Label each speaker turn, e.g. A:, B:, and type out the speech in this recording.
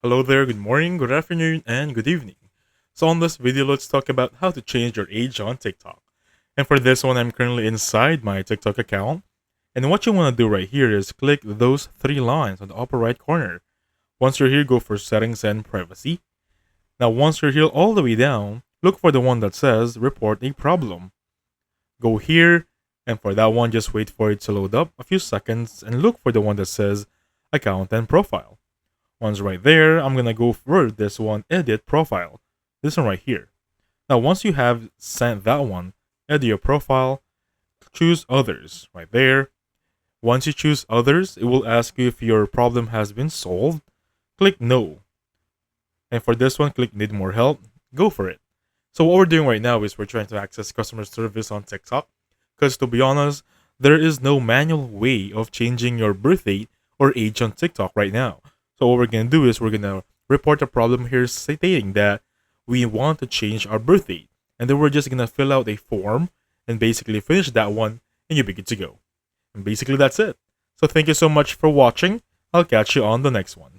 A: Hello there, good morning, good afternoon, and good evening. So on this video, let's talk about how to change your age on TikTok. And for this one, I'm currently inside my TikTok account. And what you want to do right here is click those three lines on the upper right corner. Once you're here, go for settings and privacy. Now, once you're here all the way down, look for the one that says report a problem. Go here, and for that one, just wait for it to load up a few seconds and look for the one that says account and profile. Once right there, I'm gonna go for this one, edit profile. This one right here. Now, once you have sent that one, edit your profile, choose others right there. Once you choose others, it will ask you if your problem has been solved. Click no. And for this one, click need more help. Go for it. So what we're doing right now is we're trying to access customer service on TikTok. Because to be honest, there is no manual way of changing your birth date or age on TikTok right now. So what we're going to do is we're going to report a problem here stating that we want to change our birth date. And then we're just going to fill out a form and basically finish that one and you'll be good to go. And basically that's it. So thank you so much for watching. I'll catch you on the next one.